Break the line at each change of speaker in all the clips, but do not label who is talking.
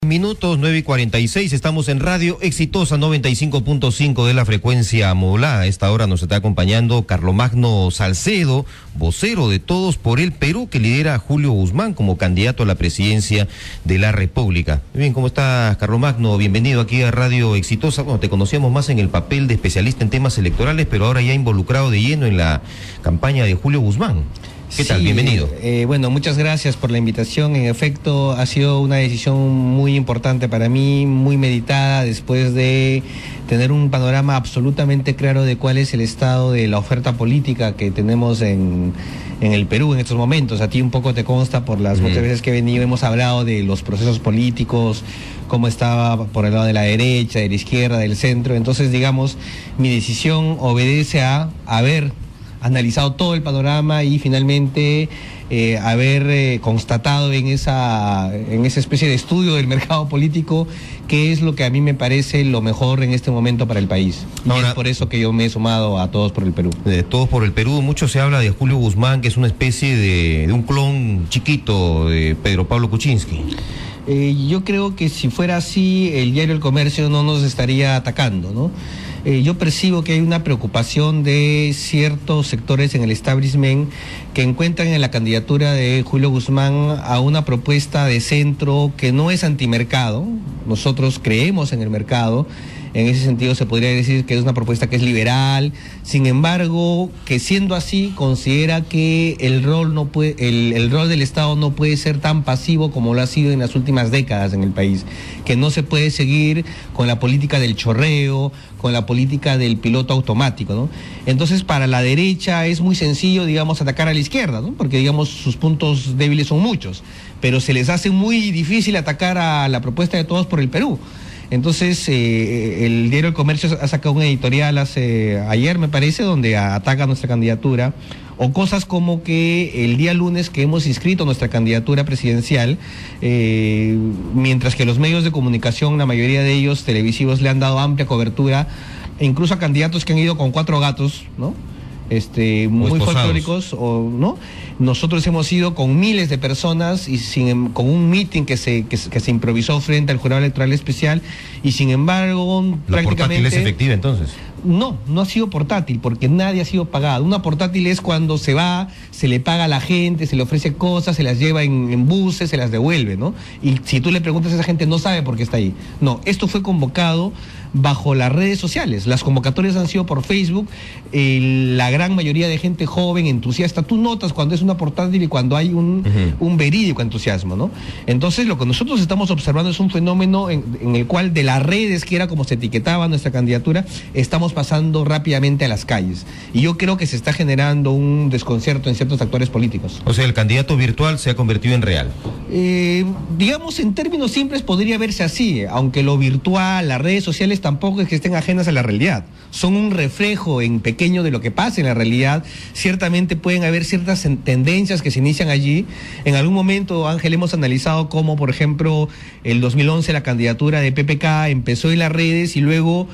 Minutos 9:46, estamos en Radio Exitosa 95.5 de la frecuencia modulada. A esta hora nos está acompañando Carlomagno Salcedo, vocero de Todos por el Perú, que lidera a Julio Guzmán como candidato a la presidencia de la República. Muy bien, ¿cómo estás, Carlomagno? Bienvenido aquí a Radio Exitosa. Bueno, te conocíamos más en el papel de especialista en temas electorales, pero ahora ya involucrado de lleno en la campaña de Julio Guzmán. ¿Qué tal? Bienvenido.
Bueno, muchas gracias por la invitación. En efecto, ha sido una decisión muy importante para mí, muy meditada, después de tener un panorama absolutamente claro de cuál es el estado de la oferta política que tenemos en el Perú en estos momentos. A ti un poco te consta por las muchas veces que he venido, hemos hablado de los procesos políticos, cómo estaba por el lado de la derecha, de la izquierda, del centro. Entonces, digamos, mi decisión obedece a haber analizado todo el panorama y finalmente haber constatado en esa especie de estudio del mercado político qué es lo que a mí me parece lo mejor en este momento para el país. Ahora, y es por eso que yo me he sumado a Todos por el Perú.
De Todos por el Perú, mucho se habla de Julio Guzmán, que es una especie de un clon chiquito de Pedro Pablo Kuczynski.
Yo creo que si fuera así, el diario El Comercio no nos estaría atacando, ¿no? Yo percibo que hay una preocupación de ciertos sectores en el establishment que encuentran en la candidatura de Julio Guzmán a una propuesta de centro que no es antimercado. Nosotros creemos en el mercado. En ese sentido se podría decir que es una propuesta que es liberal. Sin embargo, que siendo así, considera que el rol del Estado no puede ser tan pasivo como lo ha sido en las últimas décadas en el país. Que no se puede seguir con la política del chorreo, con la política del piloto automático, ¿no? Entonces, para la derecha es muy sencillo, digamos, atacar a la izquierda, ¿no? Porque, digamos, sus puntos débiles son muchos, pero se les hace muy difícil atacar a la propuesta de Todos por el Perú. Entonces, el diario El Comercio ha sacado un editorial ayer, me parece, donde ataca nuestra candidatura, o cosas como que el día lunes que hemos inscrito nuestra candidatura presidencial, mientras que los medios de comunicación, la mayoría de ellos televisivos, le han dado amplia cobertura, e incluso a candidatos que han ido con 4 gatos, ¿no? Muy folclóricos, ¿no? Nosotros hemos ido con miles de personas y con un meeting que se improvisó frente al jurado electoral especial, y sin embargo,
¿la portátil es efectiva entonces?
No ha sido portátil porque nadie ha sido pagado. Una portátil es cuando se va, se le paga a la gente, se le ofrece cosas, se las lleva en buses, se las devuelve, ¿no? Y si tú le preguntas a esa gente, no sabe por qué está ahí. No, esto fue convocado bajo las redes sociales. Las convocatorias han sido por Facebook. La gran mayoría de gente joven, entusiasta, tú notas cuando es una portátil y cuando hay un verídico entusiasmo, ¿no? Entonces, lo que nosotros estamos observando es un fenómeno en el cual de las redes, que era como se etiquetaba nuestra candidatura, estamos pasando rápidamente a las calles. Y yo creo que se está generando un desconcierto en ciertos actores políticos.
O sea, el candidato virtual se ha convertido en real.
Digamos, en términos simples podría verse así, aunque lo virtual, las redes sociales tampoco es que estén ajenas a la realidad. Son un reflejo en pequeño de lo que pasa en la realidad. Ciertamente pueden haber ciertas tendencias que se inician allí. En algún momento, Ángel, hemos analizado cómo, por ejemplo, el 2011 la candidatura de PPK empezó en las redes y luego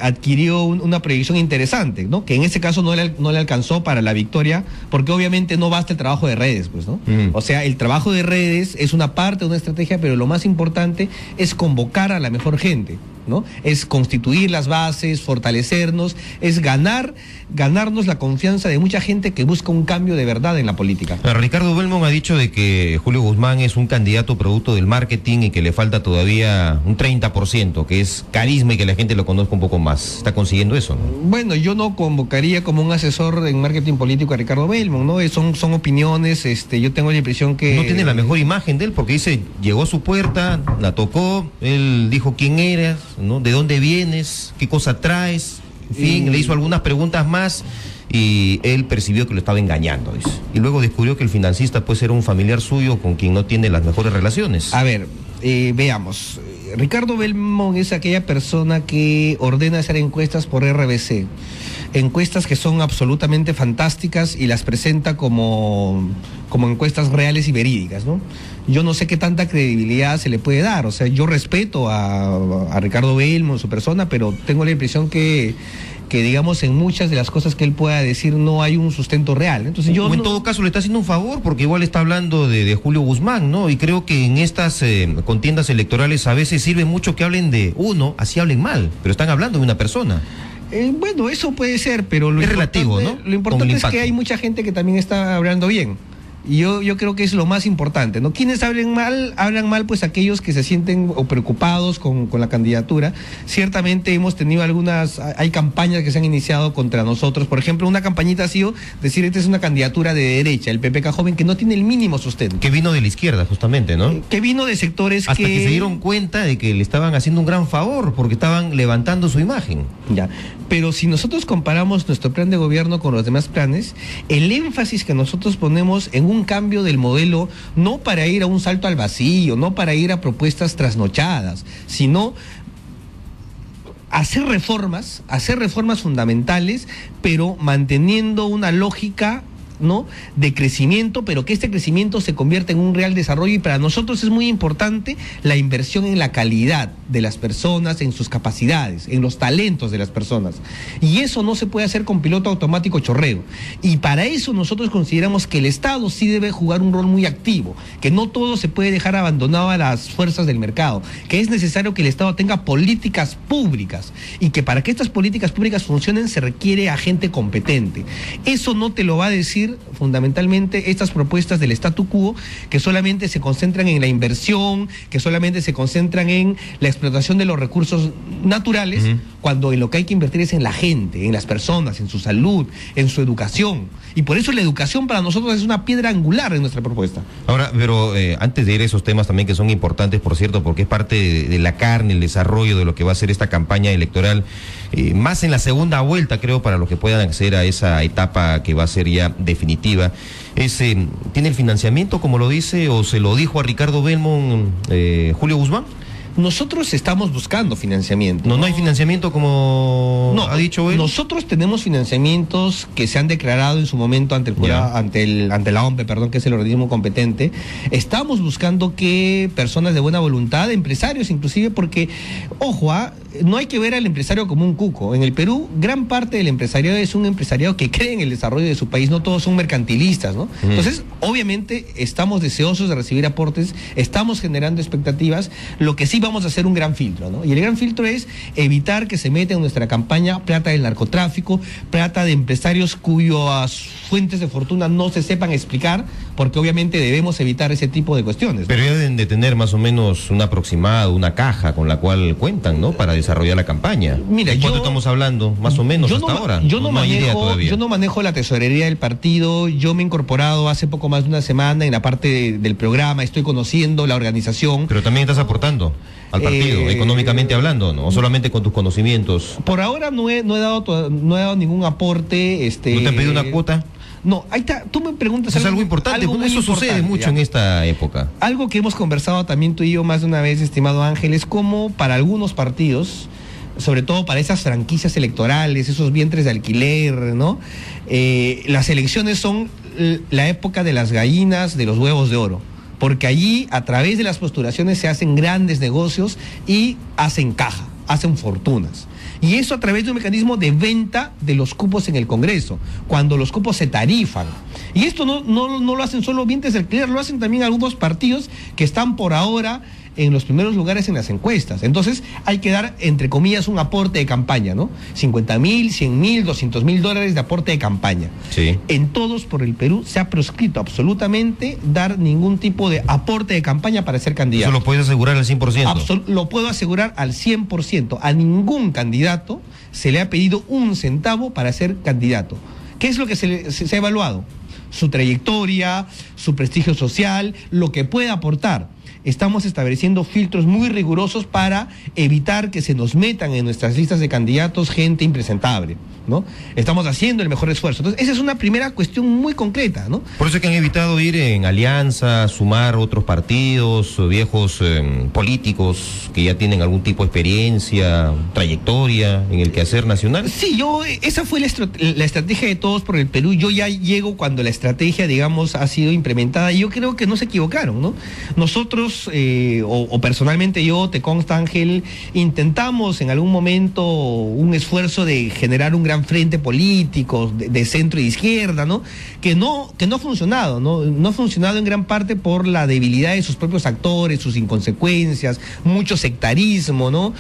adquirió una proyección interesante, ¿no? Que en ese caso no le alcanzó para la victoria, porque obviamente no basta el trabajo de redes, pues, ¿no? O sea, el trabajo de redes es una parte de una estrategia, pero lo más importante es convocar a la mejor gente, ¿no? Es constituir las bases, fortalecernos, es ganarnos la confianza de mucha gente que busca un cambio de verdad en la política.
Ricardo Belmont ha dicho de que Julio Guzmán es un candidato producto del marketing y que le falta todavía un 30%, que es carisma y que la gente lo conozca un poco más. ¿Está consiguiendo eso, no?
Bueno, yo no convocaría como un asesor en marketing político a Ricardo Belmont, ¿no? Son opiniones, yo tengo la impresión que...
No tiene la mejor imagen de él, porque dice, llegó a su puerta, la tocó, él dijo quién eras, ¿no? ¿De dónde vienes? ¿Qué cosa traes? En fin, le hizo algunas preguntas más y él percibió que lo estaba engañando, dice. Y luego descubrió que el financista puede ser un familiar suyo con quien no tiene las mejores relaciones.
A ver, veamos. Ricardo Belmont es aquella persona que ordena hacer encuestas por RBC. Encuestas que son absolutamente fantásticas y las presenta como encuestas reales y verídicas, ¿no? Yo no sé qué tanta credibilidad se le puede dar. O sea, yo respeto a Ricardo Belmont, su persona, pero tengo la impresión que que digamos en muchas de las cosas que él pueda decir no hay un sustento real. Entonces yo
en todo caso le está haciendo un favor, porque igual está hablando de Julio Guzmán, ¿no? Y creo que en estas contiendas electorales a veces sirve mucho que hablen de uno, así hablen mal, pero están hablando de una persona.
Bueno, eso puede ser, pero
es relativo, ¿no?
Lo importante es que hay mucha gente que también está hablando bien. Y yo creo que es lo más importante, ¿no? ¿Quiénes hablan mal, pues aquellos que se sienten o preocupados con la candidatura. Ciertamente hemos tenido hay campañas que se han iniciado contra nosotros. Por ejemplo, una campañita ha sido decir, esta es una candidatura de derecha, el PPK joven, que no tiene el mínimo sustento.
Que vino de la izquierda, justamente, ¿no?
Que vino de sectores
hasta que se dieron cuenta de que le estaban haciendo un gran favor, porque estaban levantando su imagen.
Ya, pero si nosotros comparamos nuestro plan de gobierno con los demás planes, el énfasis que nosotros ponemos en un cambio del modelo, no para ir a un salto al vacío, no para ir a propuestas trasnochadas, sino hacer reformas fundamentales, pero manteniendo una lógica, ¿no?, de crecimiento, pero que este crecimiento se convierta en un real desarrollo. Y para nosotros es muy importante la inversión en la calidad de las personas, en sus capacidades, en los talentos de las personas. Y eso no se puede hacer con piloto automático chorreo. Y para eso nosotros consideramos que el Estado sí debe jugar un rol muy activo, que no todo se puede dejar abandonado a las fuerzas del mercado, que es necesario que el Estado tenga políticas públicas y que para que estas políticas públicas funcionen se requiere a gente competente. Eso no te lo va a decir fundamentalmente estas propuestas del statu quo, que solamente se concentran en la inversión, que solamente se concentran en la explotación de los recursos naturales, cuando en lo que hay que invertir es en la gente, en las personas, en su salud, en su educación. Y por eso la educación para nosotros es una piedra angular en nuestra propuesta.
Ahora, pero antes de ir a esos temas también que son importantes, por cierto, porque es parte de la carne, el desarrollo de lo que va a ser esta campaña electoral, más en la segunda vuelta, creo, para los que puedan acceder a esa etapa que va a ser ya definitiva, ¿tiene el financiamiento, como lo dice, o se lo dijo a Ricardo Belmont Julio Guzmán?
Nosotros estamos buscando financiamiento.
No hay financiamiento como ha dicho él.
Nosotros tenemos financiamientos que se han declarado en su momento ante el jurado, ante la OMPE, que es el organismo competente. Estamos buscando que personas de buena voluntad, empresarios inclusive, porque, ojo, no hay que ver al empresario como un cuco. En el Perú, gran parte del empresariado es un empresariado que cree en el desarrollo de su país, no todos son mercantilistas, ¿no? Entonces, obviamente, estamos deseosos de recibir aportes, estamos generando expectativas. Lo que sí vamos a hacer un gran filtro, ¿no? Y el gran filtro es evitar que se meta en nuestra campaña plata del narcotráfico, plata de empresarios cuyas fuentes de fortuna no se sepan explicar, porque obviamente debemos evitar ese tipo de cuestiones, ¿no?
Pero deben de tener más o menos un aproximado, una caja con la cual cuentan, ¿no?, para desarrollar la campaña.
Mira,
¿cuánto estamos hablando, más o menos, hasta ahora?
Yo no manejo la tesorería del partido. Yo me he incorporado hace poco más de una semana en la parte del programa, estoy conociendo la organización.
Pero también estás aportando al partido, económicamente hablando, ¿no? O solamente con tus conocimientos.
Por ahora no he dado ningún aporte.
¿No te han pedido una cuota?
No, ahí está, tú me preguntas
es algo importante, porque eso sucede mucho en esta época.
Algo que hemos conversado también tú y yo más de una vez, estimado Ángel, es como para algunos partidos, sobre todo para esas franquicias electorales, esos vientres de alquiler, ¿no? Las elecciones son la época de las gallinas, de los huevos de oro, porque allí, a través de las postulaciones, se hacen grandes negocios y hacen caja, hacen fortunas. Y eso a través de un mecanismo de venta de los cupos en el Congreso, cuando los cupos se tarifan. Y esto no lo hacen solo vientres de alquiler, lo hacen también algunos partidos que están por ahora en los primeros lugares en las encuestas. Entonces hay que dar, entre comillas, un aporte de campaña, ¿no? 50,000, 100,000, 200,000 dólares de aporte de campaña.
Sí.
En todos por el Perú se ha proscrito absolutamente dar ningún tipo de aporte de campaña para ser candidato.
¿Eso lo puedes asegurar al 100%?
Lo puedo asegurar al 100%. A ningún candidato se le ha pedido un centavo para ser candidato. ¿Qué es lo que se ha evaluado? Su trayectoria, su prestigio social, lo que puede aportar. Estamos estableciendo filtros muy rigurosos para evitar que se nos metan en nuestras listas de candidatos gente impresentable, ¿no? Estamos haciendo el mejor esfuerzo. Entonces, esa es una primera cuestión muy concreta, ¿no?
Por eso es que han evitado ir en alianza, sumar otros partidos, viejos políticos que ya tienen algún tipo de experiencia, trayectoria en el quehacer nacional.
Sí, esa fue la estrategia de Todos por el Perú. Yo ya llego cuando la estrategia, digamos, ha sido implementada, y yo creo que no se equivocaron, ¿no? Nosotros nosotros, o personalmente yo, te consta, Ángel, intentamos en algún momento un esfuerzo de generar un gran frente político de centro y de izquierda, ¿no? Que no ha funcionado, ¿no? No ha funcionado en gran parte por la debilidad de sus propios actores, sus inconsecuencias, mucho sectarismo, ¿no?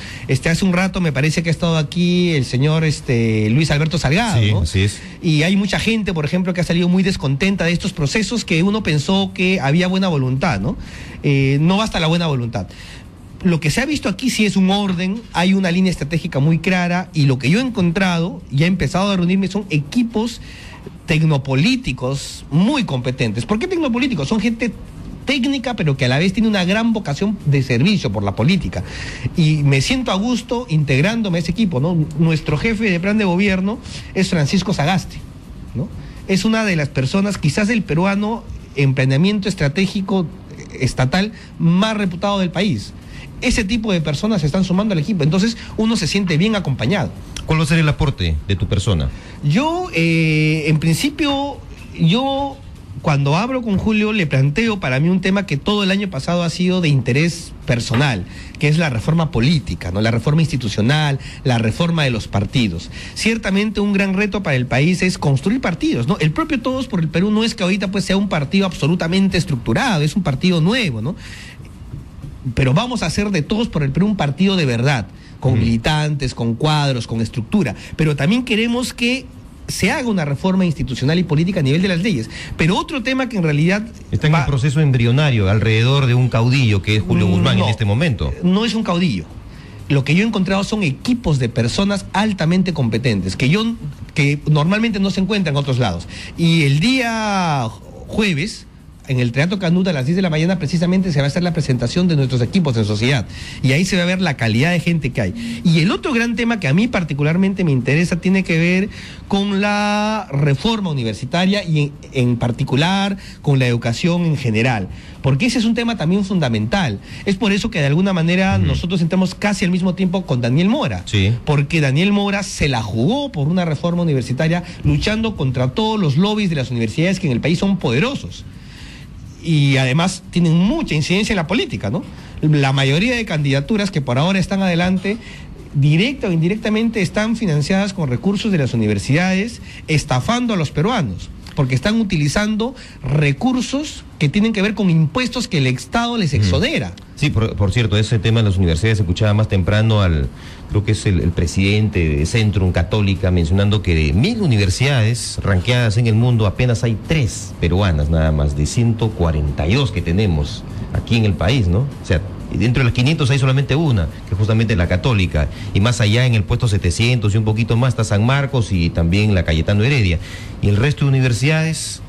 Hace un rato me parece que ha estado aquí el señor Luis Alberto Salgado,
sí,
¿no?
Así es.
Y hay mucha gente, por ejemplo, que ha salido muy descontenta de estos procesos, que uno pensó que había buena voluntad, ¿no? No basta la buena voluntad. Lo que se ha visto aquí sí es un orden, hay una línea estratégica muy clara, y lo que yo he encontrado y he empezado a reunirme son equipos tecnopolíticos muy competentes. ¿Por qué tecnopolíticos? Son gente técnica, pero que a la vez tiene una gran vocación de servicio por la política. Y me siento a gusto integrándome a ese equipo, ¿no? Nuestro jefe de plan de gobierno es Francisco Sagasti, ¿no? Es una de las personas, quizás el peruano en planeamiento estratégico estatal más reputado del país. Ese tipo de personas se están sumando al equipo, entonces uno se siente bien acompañado.
¿Cuál va a ser el aporte de tu persona?
Yo, en principio, cuando hablo con Julio, le planteo para mí un tema que todo el año pasado ha sido de interés personal, que es la reforma política, ¿no? La reforma institucional, la reforma de los partidos. Ciertamente un gran reto para el país es construir partidos, ¿no? El propio Todos por el Perú no es que ahorita pues sea un partido absolutamente estructurado, es un partido nuevo, ¿no? Pero vamos a hacer de Todos por el Perú un partido de verdad, con militantes, con cuadros, con estructura, pero también queremos que se haga una reforma institucional y política a nivel de las leyes. Pero otro tema que en realidad
está en el proceso embrionario alrededor de un caudillo que es Julio Guzmán en este momento.
No es un caudillo. Lo que yo he encontrado son equipos de personas altamente competentes que normalmente no se encuentran en otros lados. Y el día jueves, en el Teatro Canuta a las 10 de la mañana precisamente se va a hacer la presentación de nuestros equipos en sociedad, y ahí se va a ver la calidad de gente que hay. Y el otro gran tema que a mí particularmente me interesa tiene que ver con la reforma universitaria y en particular con la educación en general, porque ese es un tema también fundamental. Es por eso que de alguna manera nosotros entramos casi al mismo tiempo con Daniel Mora,
sí,
porque Daniel Mora se la jugó por una reforma universitaria, luchando contra todos los lobbies de las universidades que en el país son poderosos y además tienen mucha incidencia en la política, ¿no? La mayoría de candidaturas que por ahora están adelante, directa o indirectamente, están financiadas con recursos de las universidades, estafando a los peruanos, porque están utilizando recursos que tienen que ver con impuestos que el Estado les exonera.
Sí, por cierto, ese tema de las universidades se escuchaba más temprano creo que es el presidente de Centrum Católica, mencionando que de 1000 universidades ranqueadas en el mundo, apenas hay 3 peruanas nada más, de 142 que tenemos aquí en el país, ¿no? O sea, dentro de las 500 hay solamente una, que es justamente la Católica, y más allá en el puesto 700 y un poquito más está San Marcos y también la Cayetano Heredia. Y el resto de universidades,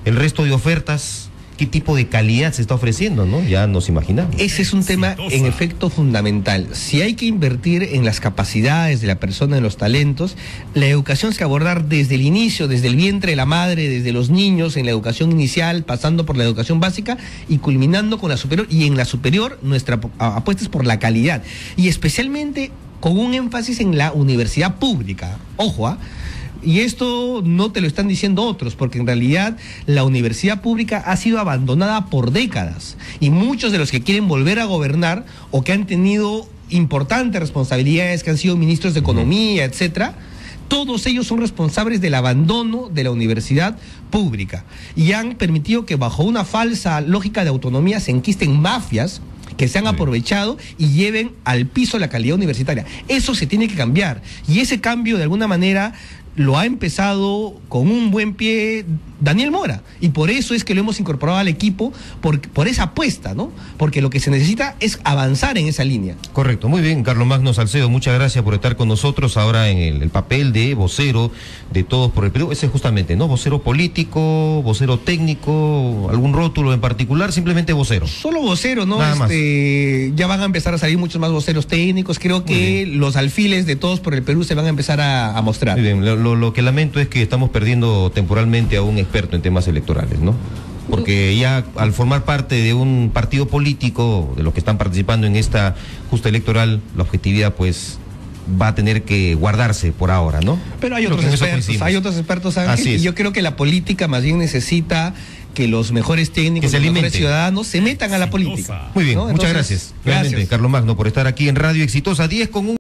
el resto de ofertas, ¿qué tipo de calidad se está ofreciendo, no? Ya nos imaginamos.
Ese es un tema, en efecto, fundamental. Si hay que invertir en las capacidades de la persona, en los talentos, la educación se abordar desde el inicio, desde el vientre de la madre, desde los niños, en la educación inicial, pasando por la educación básica y culminando con la superior. Y en la superior, nuestra apuesta es por la calidad. Y especialmente con un énfasis en la universidad pública. Ojo, y esto no te lo están diciendo otros, porque en realidad la universidad pública ha sido abandonada por décadas, y muchos de los que quieren volver a gobernar o que han tenido importantes responsabilidades, que han sido ministros de Economía, etcétera, todos ellos son responsables del abandono de la universidad pública y han permitido que bajo una falsa lógica de autonomía se enquisten mafias que se han aprovechado y lleven al piso la calidad universitaria. Eso se tiene que cambiar, y ese cambio de alguna manera lo ha empezado con un buen pie Daniel Mora, y por eso es que lo hemos incorporado al equipo, por esa apuesta, ¿no? Porque lo que se necesita es avanzar en esa línea.
Correcto, muy bien, Carlomagno Salcedo, muchas gracias por estar con nosotros ahora en el papel de vocero de Todos por el Perú. Ese justamente, ¿no? Vocero político, vocero técnico, algún rótulo en particular, simplemente vocero.
Solo vocero, ¿no?
Nada más.
Ya van a empezar a salir muchos más voceros técnicos. Creo que los alfiles de Todos por el Perú se van a empezar a mostrar.
Muy bien, lo que lamento es que estamos perdiendo temporalmente a un experto en temas electorales, ¿no? Porque ya al formar parte de un partido político, de los que están participando en esta justa electoral, la objetividad pues va a tener que guardarse por ahora, ¿no?
Pero hay otros expertos, Ángel, y yo creo que la política más bien necesita que los mejores técnicos, los mejores ciudadanos se metan a la política.
Muy bien,
¿no?
muchas gracias. Realmente, Carlos Magno, por estar aquí en Radio Exitosa 10 con 1.